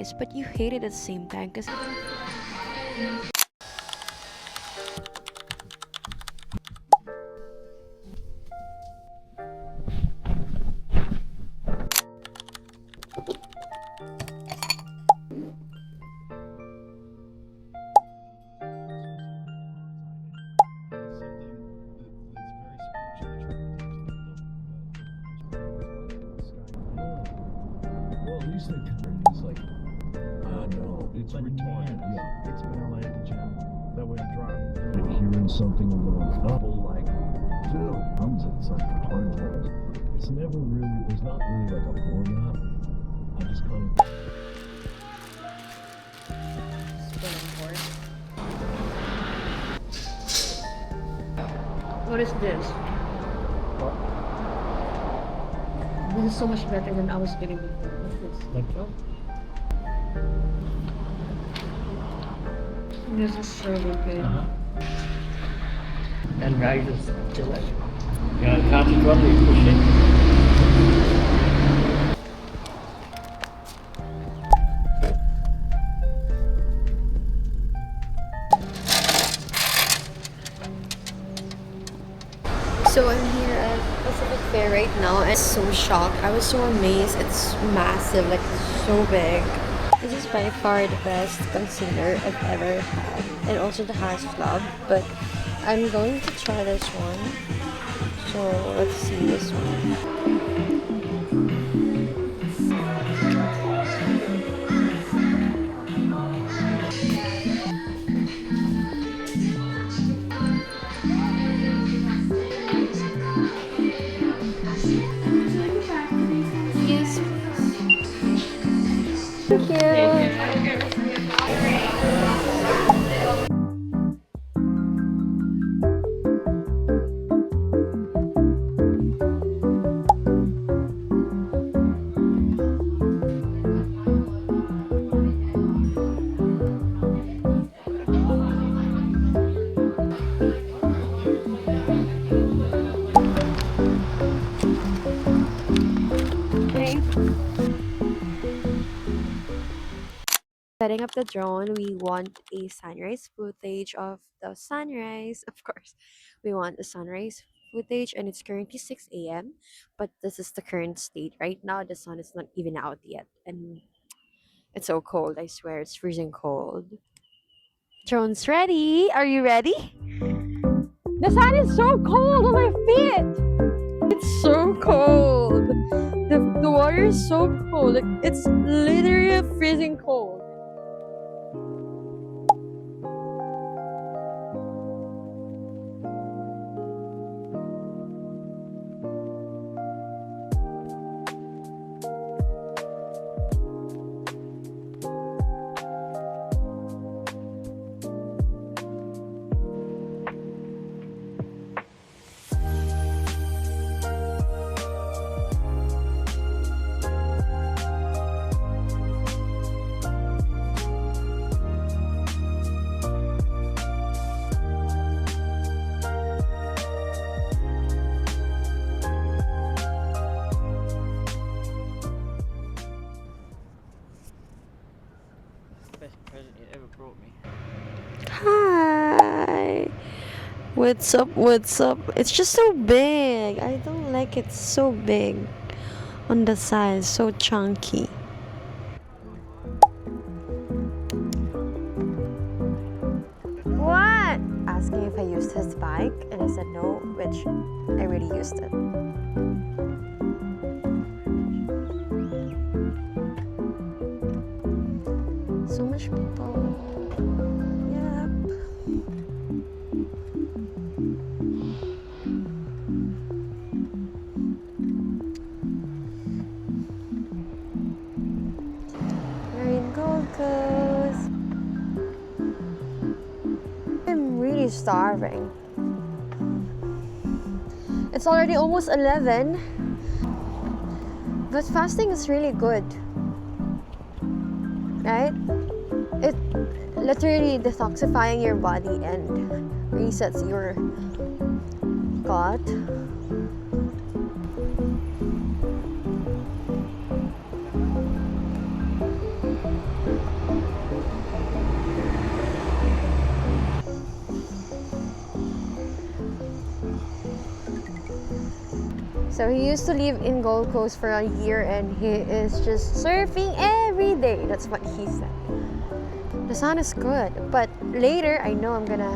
sunrise, but you hate it at the same time because It's like, no, it's retarded. Yeah, it's been LA at the gym. That way I'm driving. Like hearing something a little double, like, dude, it's like hard times. It's never really, there's not really like a format. I just kind of. What is this? What? This is so much better than I was getting before. What's this? Like, oh. This is so good. And rice is delicious. Yeah, can't you drop it, push it. So I'm here at Pacific Fair right now and I'm so shocked. I was so amazed. It's massive, like so big. This is by far the best concealer I've ever had. And also the Hash Club. But I'm going to try this one. So let's see this one. Yes. Thank you. Setting up the drone, we want a sunrise footage of the sunrise. Of course, we want a sunrise footage, and it's currently 6 a.m. But this is the current state. Right now, the sun is not even out yet, and it's so cold. I swear, it's freezing cold. Drone's ready. Are you ready? The sun is so cold on my feet. It's so cold. The water is so cold. Like, it's literally freezing cold. Best present you ever brought me. Hi. What's up? What's up? It's just so big. I don't like it so big on the size, so chunky. What? Asking if I used his bike, and I said no, which I really used it. So much people. Yep. We're in Gold Coast. I'm really starving. It's already almost 11. But fasting is really good. Right? It literally detoxifying your body and resets your gut. So he used to live in Gold Coast for a year and he is just surfing every day. That's what he said. The sun is good, but later I know I'm gonna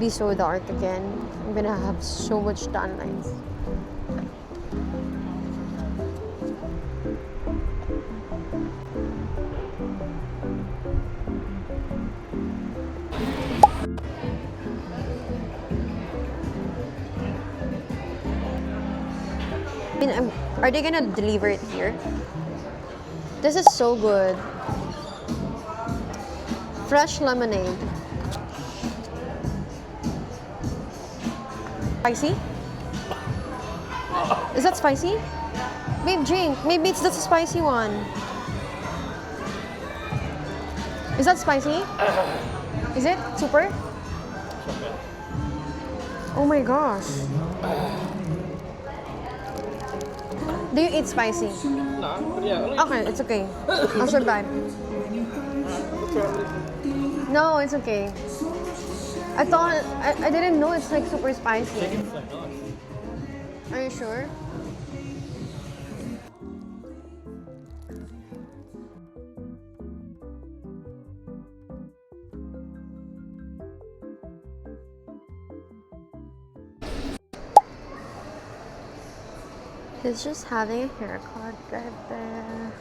be so dark again. I'm gonna have so much tan lines. I mean, are they gonna deliver it here? This is so good. Fresh lemonade. Spicy? Is that spicy? Babe, drink. Maybe it's the spicy one. Is that spicy? Is it super? Oh my gosh. Do you eat spicy? No, yeah. Okay, it's okay. I'll survive. No, it's okay. I thought I didn't know it's like super spicy. Chicken's so nice. Are you sure? He's just having a haircut right there.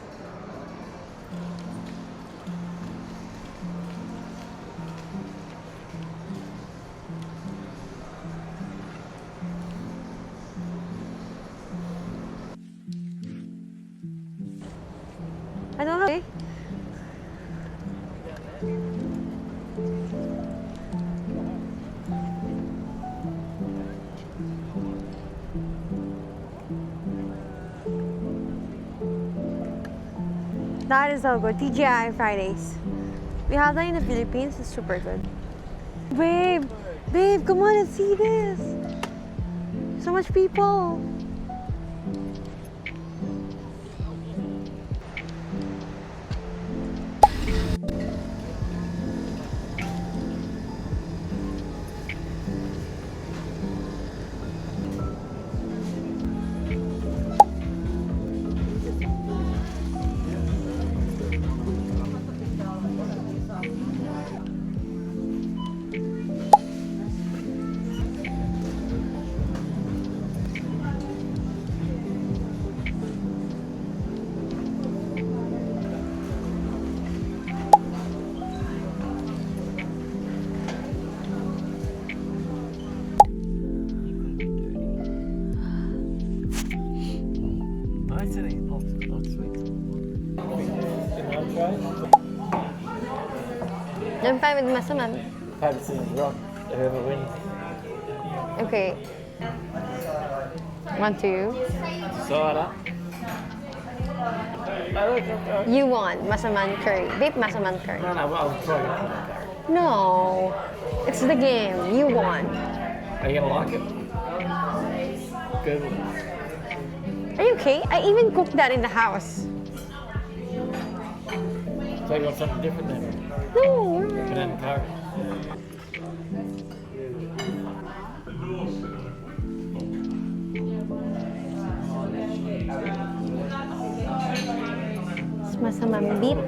I don't know. That is so good. TGI Fridays. We have that in the Philippines. It's super good. Babe, babe, come on and see this. So much people. I'm fine with masaman. 5% wrong. Whoever wins. Okay. 1, 2. Sara. You want masaman curry. Babe, masaman curry. No, I'll try it. No. It's the game. You won. Are you gonna like it? Good. Are you okay? I even cooked that in the house. So you want something different then? No. Banana curry. It's masamang beef.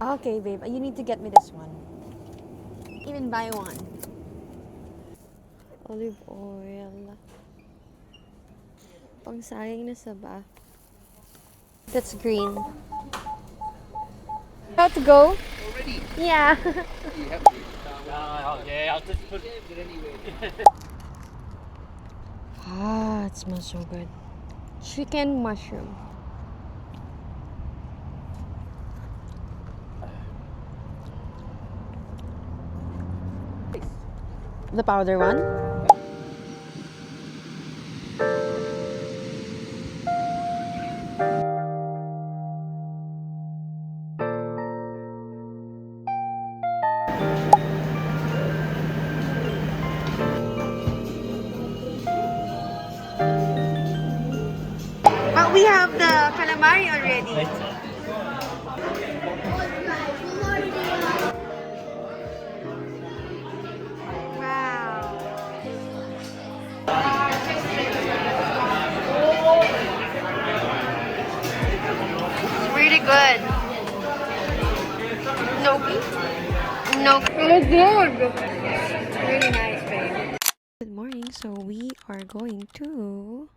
Okay, babe. You need to get me this one. Even buy one. Olive oil. Pang sayang na saba. That's green. How to go? Already? Yeah. Yeah, I'll just put it anyway. Ah, it smells so good. Chicken mushroom. The powder one? marry already. Wow. It's really good. Nope. Nope. It's good. Really nice, babe. Good morning. So we are going to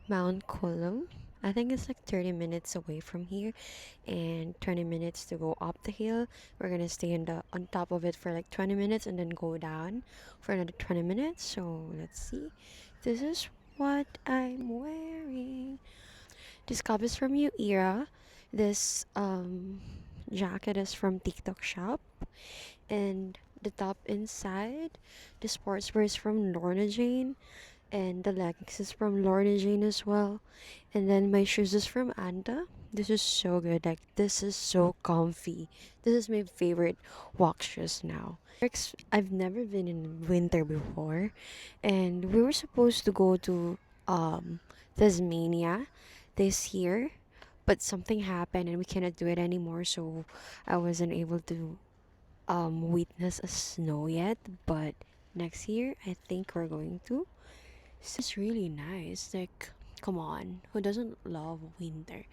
Mount Coolum. I think it's like 30 minutes away from here and 20 minutes to go up the hill. We're gonna stay on top of it for like 20 minutes and then go down for another 20 minutes. So let's see. This is what I'm wearing. This cup is from Era. This jacket is from TikTok shop, and the top inside, the sportswear is from Lorna Jane, and the leggings is from Lorna Jane as well. And then my shoes is from Anta. This is so good. Like, this is so comfy. This is my favorite walk shoes now. I've never been in winter before, and we were supposed to go to Tasmania this year, but something happened and we cannot do it anymore. So I wasn't able to witness a snow yet. But next year, I think we're going to. It's really nice. Like, come on, who doesn't love winter?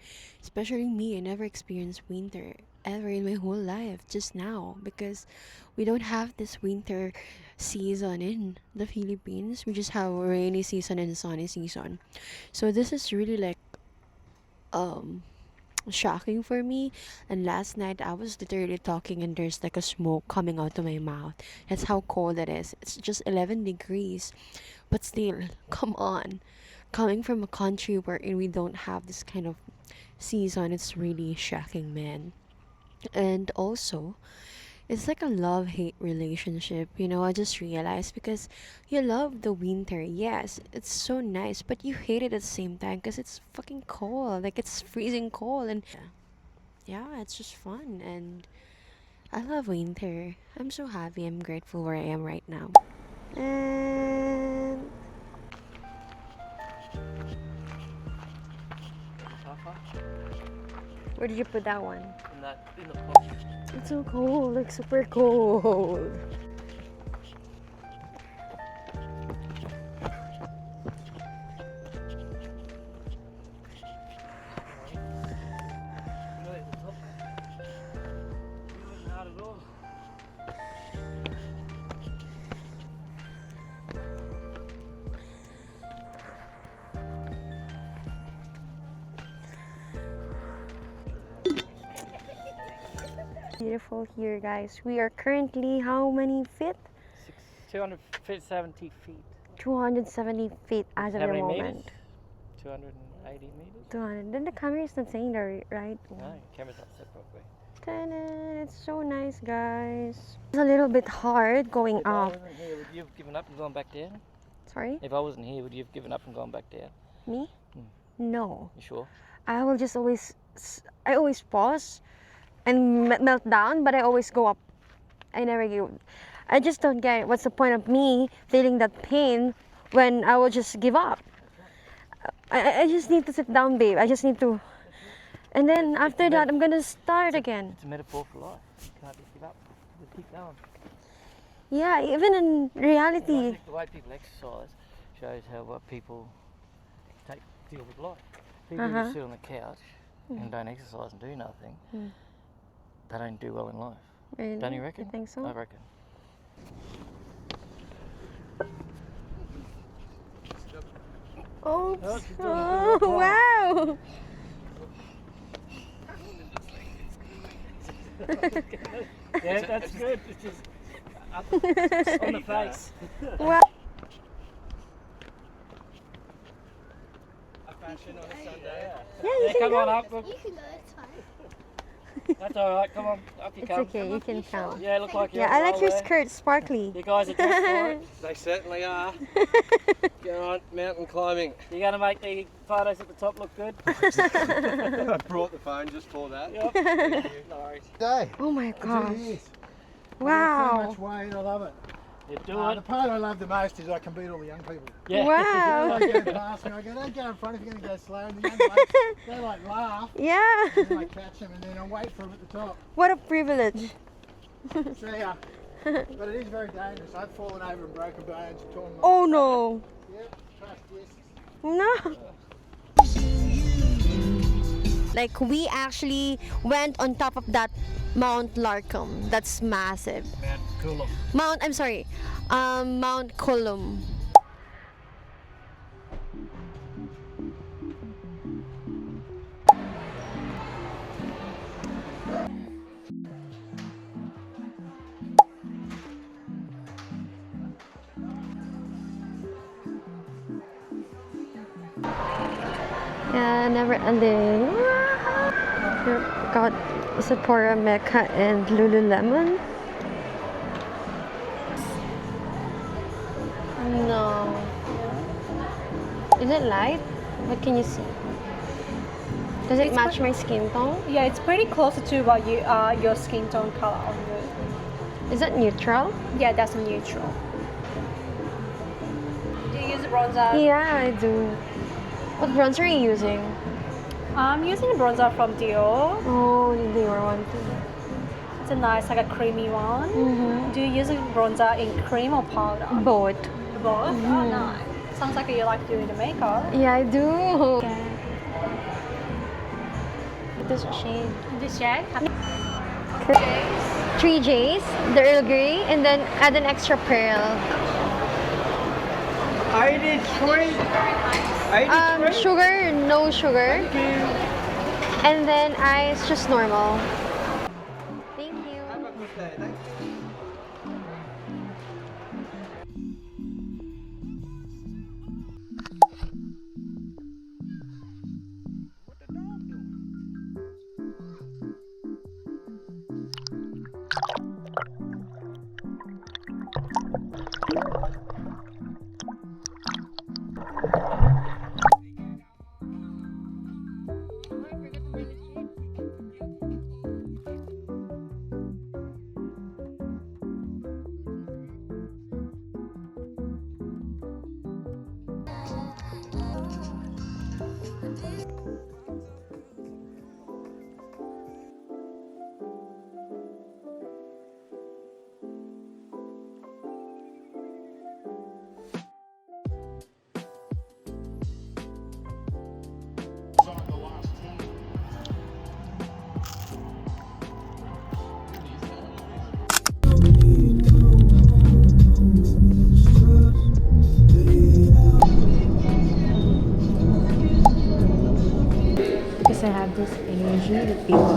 Especially me, I never experienced winter ever in my whole life, just now, because we don't have this winter season in the Philippines. We just have rainy season and sunny season. So this is really like um shocking for me. And last night I was literally talking and there's like a smoke coming out of my mouth. That's how cold it is. It's just 11 degrees, but still, come on, coming from a country wherein we don't have this kind of season, it's really shocking, man. And also, it's like a love-hate relationship, I just realized, because you love the winter, yes, it's so nice, but you hate it at the same time because it's fucking cold, like it's freezing cold. And yeah, it's just fun, and I love winter. I'm so happy, I'm grateful where I am right now. And where did you put that one? In the pot. It's so cold, like super cold. Beautiful here, guys. We are currently how many feet? 270 feet. 270 feet as of How the many moment. meters? 280 meters? 200. Then the camera is not saying the right No, one. camera's not set properly. Ta-da! It's so nice, guys. It's a little bit hard going If I up. wasn't here, would you have given up and gone back down? Sorry? If I wasn't here, would you have given up and gone back down? Me? Hmm. No. You sure? I will just I always pause and melt down, but I always go up. I never give. I just don't get what's the point of me feeling that pain when I will just give up. I just need to sit down, babe. I just need to. And then after that, I'm gonna start again. It's a metaphor for life. You can't just give up. You keep going. Yeah, even in I reality. think the way people exercise shows how what people deal with life. People who sit on the couch and don't exercise and do nothing, they don't do well in life. Really? Don't you reckon? You think so? I reckon. Oh, Oh, she's doing a good wow! Yeah, that's good. It's just up on the face. Wow. A fashion on a Sunday. Yeah, you Yeah, can come go. on up. You can go, it's fine. That's all right. Come on, up you It's come. okay, you can count. Yeah, look like you're. Yeah, I like your there. skirt, sparkly. You guys are dressed for it. They certainly are. Go on, mountain climbing. You're gonna make the photos at the top look good. I brought the phone just for that. Yep. Thank you. No worries. Day. Oh my gosh. So Wow. much weight, I love it. You do The it. part I love the most is I can beat all the young people. Yeah. Wow. They go past me, I go, don't go in front if you're going to go slow. And the young blokes, they like laugh, Yeah. and then I catch them, and then I wait for them at the top. What a privilege. See ya. But it is very dangerous. I've fallen over and broken bones, torn my Oh no. Yep, crushed discs. No. Like we actually went on top of that Mount Larcombe. That's massive. Mount Coolum. Mount Coolum. Yeah, never ending. Here, got Sephora, Mecca, and Lululemon. No. Is it light? What can you see? Does it match my skin tone? Yeah, it's pretty close to what your skin tone color on you. Is it neutral? Yeah, that's neutral. Do you use bronzer? Yeah, I do. What bronzer are you using? I'm using bronzer from Dior. Oh, the Dior one too. It's a nice, like a creamy one. Mm-hmm. Do you use bronzer in cream or powder? Both. Both? Oh, nice. Sounds like you like doing the makeup. Yeah, I do. This shade. This shade? 3 J's, the Earl Grey, and then add an extra pearl. Sugar, no sugar. And then ice, just normal. Thank you. Because I have this energy that people